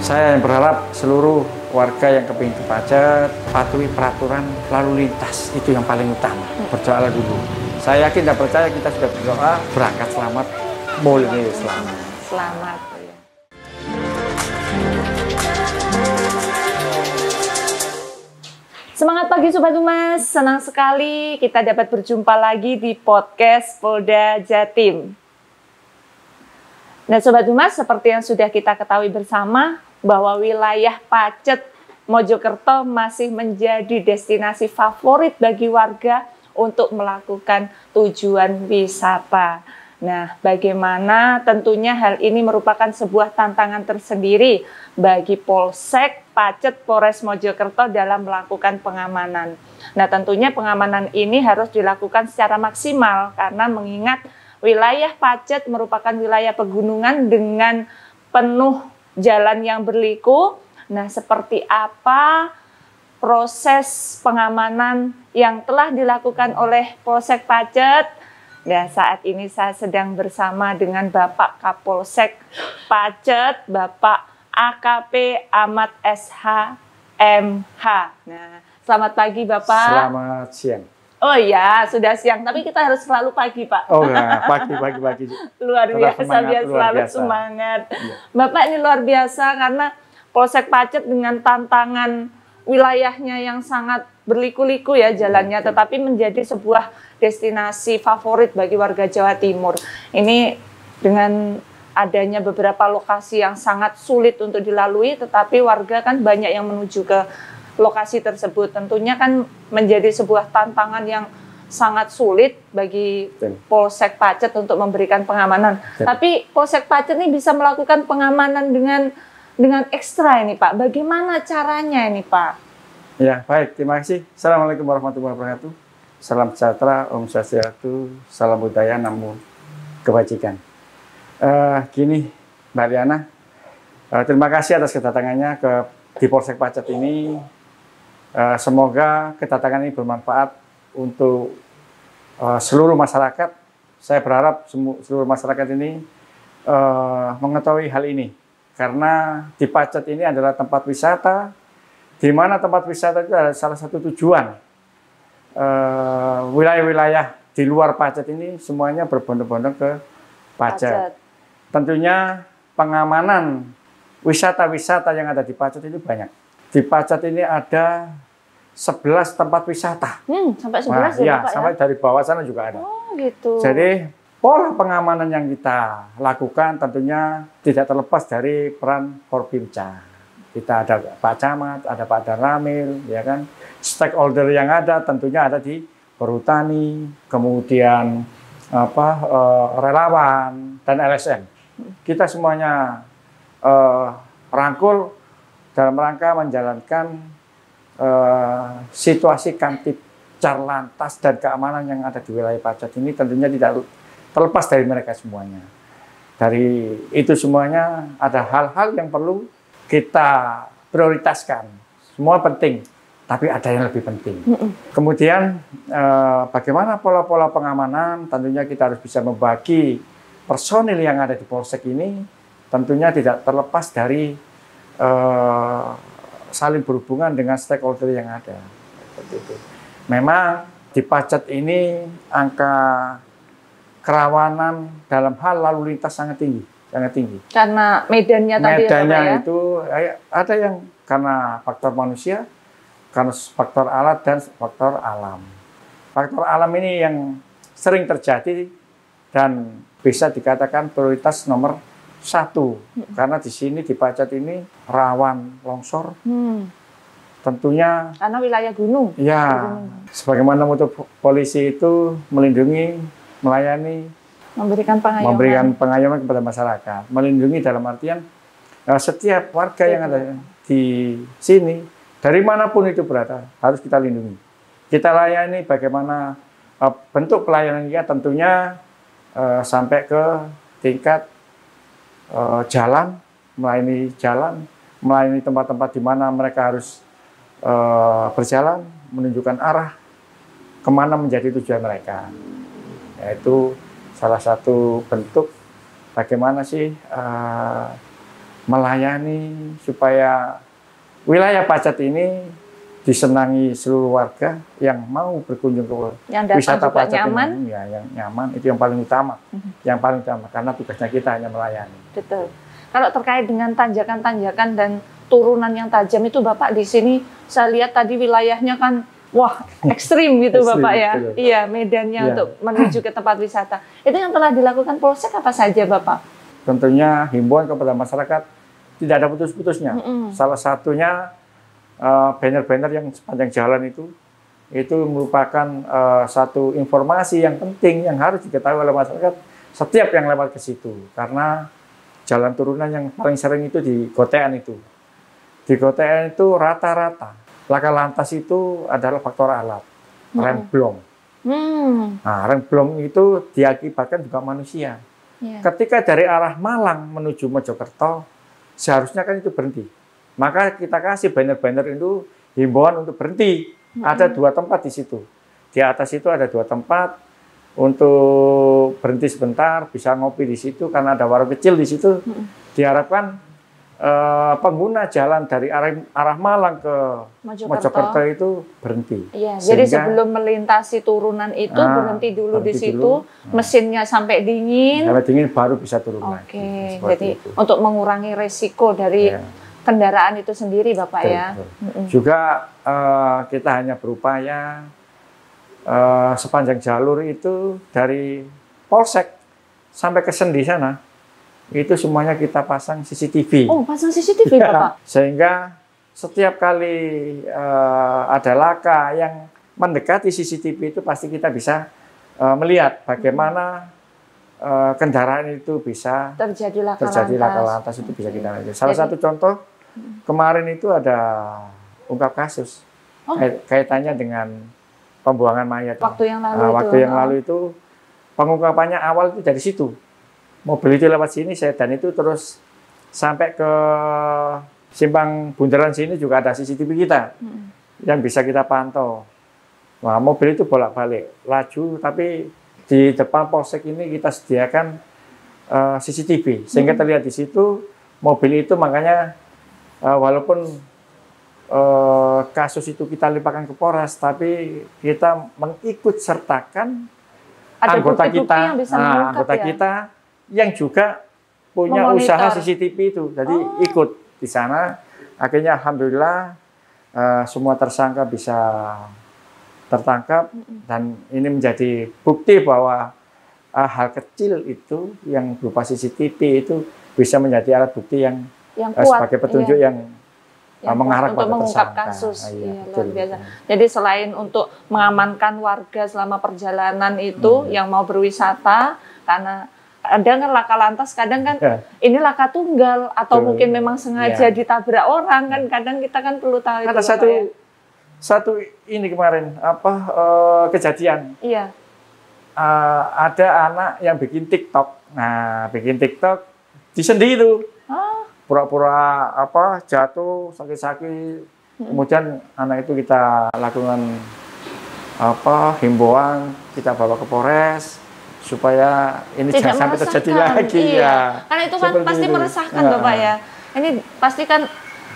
Saya yang berharap seluruh warga yang kepingin Pacet patuhi peraturan lalu lintas, itu yang paling utama. Berdoalah dulu. Saya yakin dan percaya kita sudah berdoa, berangkat selamat, mulai selamat. Selamat. Semangat pagi Sobat Humas, senang sekali kita dapat berjumpa lagi di podcast Polda Jatim. Nah Sobat Humas, seperti yang sudah kita ketahui bersama, bahwa wilayah Pacet Mojokerto masih menjadi destinasi favorit bagi warga untuk melakukan tujuan wisata. Nah, bagaimana tentunya hal ini merupakan sebuah tantangan tersendiri bagi Polsek Pacet Polres Mojokerto dalam melakukan pengamanan. Nah, tentunya pengamanan ini harus dilakukan secara maksimal karena mengingat wilayah Pacet merupakan wilayah pegunungan dengan penuh jalan yang berliku. Nah, seperti apa proses pengamanan yang telah dilakukan oleh Polsek Pacet? Nah, saat ini saya sedang bersama dengan Bapak Kapolsek Pacet, Bapak AKP Ahmad SH MH. Nah, selamat pagi Bapak. Selamat siang. Oh iya, sudah siang, tapi kita harus selalu pagi, Pak. Oh ya, pagi. Luar biasa, biar selalu semangat. Iya. Bapak ini luar biasa karena Polsek Pacet dengan tantangan wilayahnya yang sangat berliku-liku ya jalannya, tetapi menjadi sebuah destinasi favorit bagi warga Jawa Timur. Ini dengan adanya beberapa lokasi yang sangat sulit untuk dilalui, tetapi warga kan banyak yang menuju ke lokasi tersebut. Tentunya kan menjadi sebuah tantangan yang sangat sulit bagi Polsek Pacet untuk memberikan pengamanan. Tapi Polsek Pacet ini bisa melakukan pengamanan dengan ekstra ini Pak. Bagaimana caranya ini Pak? Ya, baik. Terima kasih. Assalamualaikum warahmatullahi wabarakatuh. Salam sejahtera, Om Swastiastu, salam budaya, namo kebajikan. Gini, Mbak Liana, terima kasih atas kedatangannya di Polsek Pacet ini. Semoga kedatangan ini bermanfaat untuk seluruh masyarakat. Saya berharap seluruh masyarakat ini mengetahui hal ini. Karena di Pacet ini adalah tempat wisata, di mana tempat wisata itu adalah salah satu tujuan. Wilayah-wilayah di luar Pacet ini semuanya berbondong-bondong ke Pacet. Tentunya pengamanan wisata-wisata yang ada di Pacet itu banyak. Di Pacet ini ada 11 tempat wisata. Sampai 11 ya Pak, sampai dari bawah sana juga ada. Oh gitu. Jadi pola pengamanan yang kita lakukan tentunya tidak terlepas dari peran Forbimca. Kita ada Pak Camat, ada Pak Daramil, ya kan. Stakeholder yang ada tentunya ada di Perhutani, kemudian relawan dan LSM. Kita semuanya rangkul dalam rangka menjalankan situasi Kamtipcar Lantas dan keamanan yang ada di wilayah Pacet ini tentunya tidak terlepas dari mereka semuanya. Dari itu semuanya ada hal-hal yang perlu kita prioritaskan. Semua penting, tapi ada yang lebih penting. Kemudian bagaimana pola-pola pengamanan, tentunya kita harus bisa membagi personil yang ada di Polsek ini, tentunya tidak terlepas dari saling berhubungan dengan stakeholder yang ada. Memang di Pacet ini angka kerawanan dalam hal lalu lintas sangat tinggi. Karena medannya tadi ya, itu ada yang karena faktor manusia, karena faktor alat dan faktor alam. Faktor alam ini yang sering terjadi dan bisa dikatakan prioritas nomor 1, karena di sini di Pacet ini rawan longsor. Tentunya karena wilayah gunung. Ya, sebagaimana moto polisi itu melindungi, melayani, memberikan pengayoman kepada masyarakat. Melindungi dalam artian setiap warga yang ada di sini, dari manapun itu berada, harus kita lindungi. Kita layani bagaimana bentuk pelayanannya tentunya sampai ke tingkat jalan, melayani tempat-tempat di mana mereka harus berjalan, menunjukkan arah kemana menjadi tujuan mereka. Yaitu salah satu bentuk bagaimana sih melayani supaya wilayah Pacet ini disenangi seluruh warga yang mau berkunjung ke wisata Pacet ini, ya, yang nyaman itu yang paling utama, yang paling utama karena tugasnya kita hanya melayani. Betul. Kalau terkait dengan tanjakan-tanjakan dan turunan yang tajam itu Bapak di sini saya lihat tadi wilayahnya kan wah ekstrim gitu Bapak ya. Betul. Iya medannya untuk menuju ke tempat wisata. Itu yang telah dilakukan Polsek apa saja Bapak? Tentunya himbauan kepada masyarakat tidak ada putus-putusnya. Salah satunya banner-banner yang sepanjang jalan itu merupakan satu informasi yang penting yang harus diketahui oleh masyarakat setiap yang lewat ke situ. Karena jalan turunan yang paling sering itu di Gotean itu. Di Gotean itu rata-rata laka lantas itu adalah faktor alat, rem blong. Nah, rem blong itu diakibatkan juga manusia. Ketika dari arah Malang menuju Mojokerto, seharusnya kan itu berhenti. Maka kita kasih banner-banner itu himbauan untuk berhenti. Ada 2 tempat di situ. Di atas itu ada 2 tempat untuk berhenti sebentar, bisa ngopi di situ karena ada warung kecil di situ. Diharapkan pengguna jalan dari arah Malang ke Mojokerto itu berhenti. Iya, jadi sebelum melintasi turunan itu berhenti dulu di situ, mesinnya sampai dingin. Sampai dingin baru bisa turun lagi. Oke, jadi untuk mengurangi resiko dari kendaraan itu sendiri Bapak ya. Juga kita hanya berupaya sepanjang jalur itu dari Polsek sampai ke Sendi sana itu semuanya kita pasang CCTV. Oh, pasang CCTV Bapak? Sehingga setiap kali ada laka yang mendekati CCTV itu pasti kita bisa melihat bagaimana kendaraan itu bisa terjadi laka lantas itu bisa kita lihat. Salah satu contoh kemarin itu ada ungkap kasus kaitannya dengan pembuangan mayat. Waktu yang lalu itu pengungkapannya awal itu dari situ. Mobil itu lewat sini, sedan itu terus sampai ke simpang bundaran sini juga ada CCTV kita yang bisa kita pantau. Nah, mobil itu bolak-balik laju, tapi di depan Polsek ini kita sediakan CCTV sehingga terlihat di situ mobil itu. Makanya walaupun kasus itu kita limpahkan ke Polres, tapi kita mengikut sertakan anggota kita yang juga punya usaha CCTV itu, jadi ikut di sana. Akhirnya alhamdulillah semua tersangka bisa tertangkap dan ini menjadi bukti bahwa hal kecil itu yang berupa CCTV itu bisa menjadi alat bukti yang kuat, sebagai petunjuk yang mengarah pada mengungkap kasus. Luar biasa. Jadi selain untuk mengamankan warga selama perjalanan itu yang mau berwisata, karena ada kan laka lantas, kadang kan ini laka tunggal atau mungkin memang sengaja ditabrak orang kan, kadang kita kan perlu tahu. Ada satu ini kemarin kejadian. Iya. Ada anak yang bikin TikTok. Nah, bikin TikTok di Sendi itu. Pura-pura jatuh sakit-sakit. Kemudian anak itu kita lakukan himbauan, kita bawa ke Polres supaya ini tidak jangan sampai terjadi lagi. Iya. Karena itu kan pasti meresahkan Bapak ya. Ini pasti kan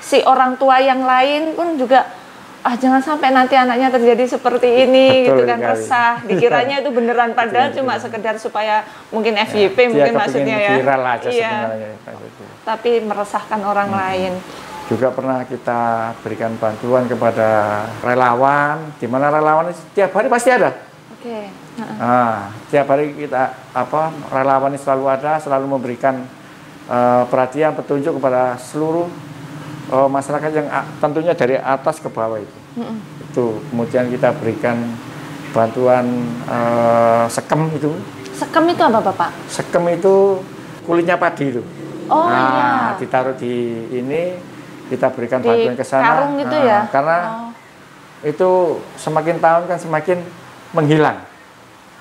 si orang tua yang lain pun juga jangan sampai nanti anaknya terjadi seperti ini. Betul, gitu kan, resah. Dikiranya itu beneran, padahal cuma sekedar supaya mungkin FYP mungkin maksudnya ya. Viral aja sebenarnya. Tapi meresahkan orang lain. Juga pernah kita berikan bantuan kepada relawan, di mana relawan setiap hari pasti ada. Tiap hari kita relawan ini selalu ada, selalu memberikan perhatian, petunjuk kepada seluruh masyarakat yang tentunya dari atas ke bawah itu. Itu kemudian kita berikan bantuan sekem itu. Sekem itu apa Bapak? Sekem itu kulitnya padi itu. Ditaruh di ini, kita berikan bantuan ke sana. Karung gitu ya? Karena itu semakin tahun kan semakin menghilang.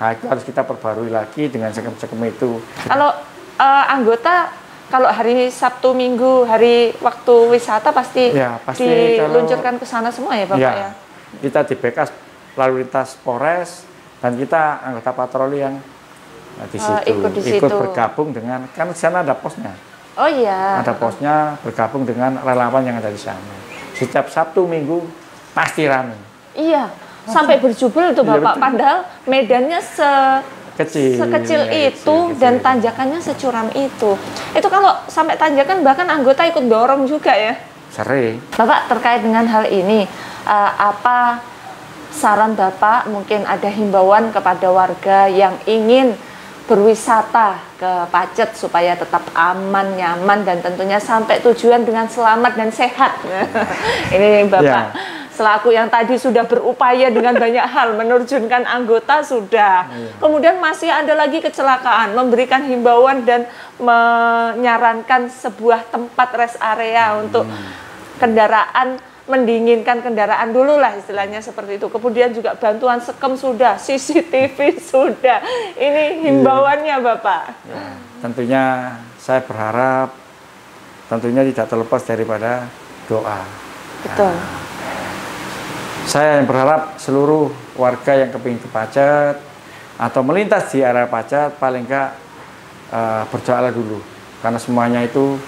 Nah, itu harus kita perbarui lagi dengan sekem-sekem itu. Kalau anggota, kalau hari Sabtu Minggu, hari waktu wisata pasti diluncurkan ke sana semua ya Bapak ya? Kita di backup lalu lintas Polres dan kita anggota patroli yang di situ ikut bergabung dengan, kan di sana ada posnya. Oh iya. Ada posnya, bergabung dengan relawan yang ada di sana. Setiap Sabtu Minggu pasti ramai. Iya, sampai berjubel tuh Iya, Bapak. betul. Padahal medannya sekecil Ya, itu kecil. dan tanjakannya securam itu. Itu kalau sampai tanjakan bahkan anggota ikut dorong juga ya. Sering. Bapak terkait dengan hal ini, apa saran Bapak? Mungkin ada himbauan kepada warga yang ingin berwisata ke Pacet supaya tetap aman, nyaman, dan tentunya sampai tujuan dengan selamat dan sehat. Ini Bapak, selaku yang tadi sudah berupaya dengan banyak hal, menerjunkan anggota sudah. Kemudian masih ada lagi kecelakaan, memberikan himbauan dan menyarankan sebuah tempat rest area untuk kendaraan, mendinginkan kendaraan dulu lah istilahnya seperti itu. Kemudian juga bantuan sekem sudah, CCTV sudah. Ini himbauannya Bapak. Ya, tentunya saya berharap tentunya tidak terlepas daripada doa. Betul. Saya yang berharap seluruh warga yang kepingin ke Pacet atau melintas di area Pacet paling enggak berdoalah dulu, karena semuanya itu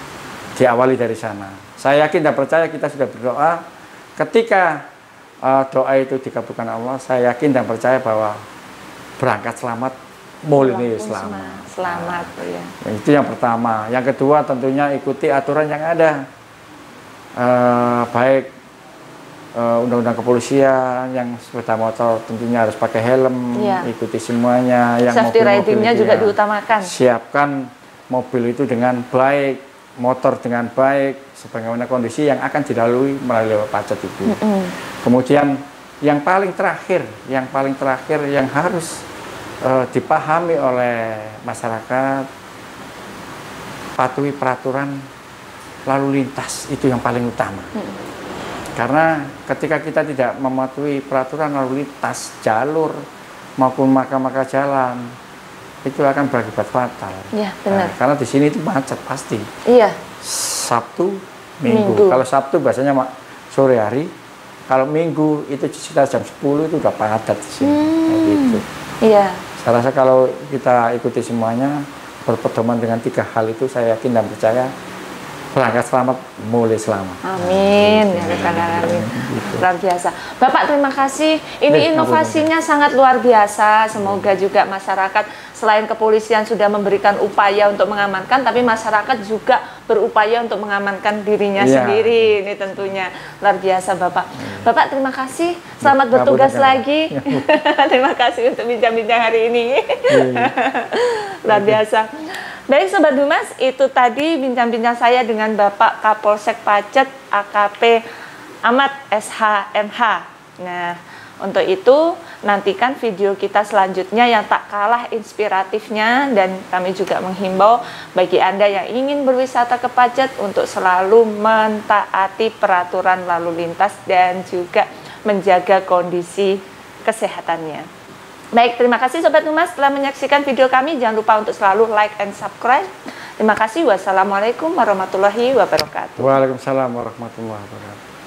diawali dari sana. Saya yakin dan percaya kita sudah berdoa. Ketika doa itu dikabulkan Allah, saya yakin dan percaya bahwa berangkat selamat, mulai selamat. Selamat, ya. Itu yang pertama. Yang kedua tentunya ikuti aturan yang ada, baik undang-undang kepolisian, yang sepeda motor tentunya harus pakai helm, ikuti semuanya. Yang safety ridingnya juga diutamakan. Siapkan mobil itu dengan baik, motor dengan baik, sebagaimana kondisi yang akan dilalui melalui Pacet itu. Kemudian yang paling terakhir yang harus dipahami oleh masyarakat, patuhi peraturan lalu lintas, itu yang paling utama. Karena ketika kita tidak mematuhi peraturan lalu lintas, jalur maupun marka-marka jalan, itu akan berakibat fatal. Iya, benar. Nah, karena di sini itu macet pasti. Iya. Sabtu, Minggu. Kalau Sabtu biasanya sore hari, kalau Minggu itu sekitar jam 10 itu udah padat di sini. Gitu. Iya. Saya rasa kalau kita ikuti semuanya, berpedoman dengan 3 hal itu, saya yakin dan percaya berangkat selamat, mulai selamat. Amin. Amin. Luar biasa. Bapak terima kasih. Ini inovasinya sangat luar biasa. Semoga juga masyarakat selain kepolisian sudah memberikan upaya untuk mengamankan, tapi masyarakat juga berupaya untuk mengamankan dirinya sendiri. Ini tentunya luar biasa Bapak. Bapak terima kasih. Selamat bertugas lagi. Terima kasih untuk bincang-bincang hari ini. Luar biasa. Baik Sobat Humas, itu tadi bincang-bincang saya dengan Bapak Kapolsek Pacet AKP Ahmad SH.MH. Nah, untuk itu nantikan video kita selanjutnya yang tak kalah inspiratifnya, dan kami juga menghimbau bagi Anda yang ingin berwisata ke Pacet untuk selalu mentaati peraturan lalu lintas dan juga menjaga kondisi kesehatannya. Baik, terima kasih Sobat Humas telah menyaksikan video kami. Jangan lupa untuk selalu like and subscribe. Terima kasih. Wassalamualaikum warahmatullahi wabarakatuh. Waalaikumsalam warahmatullahi wabarakatuh.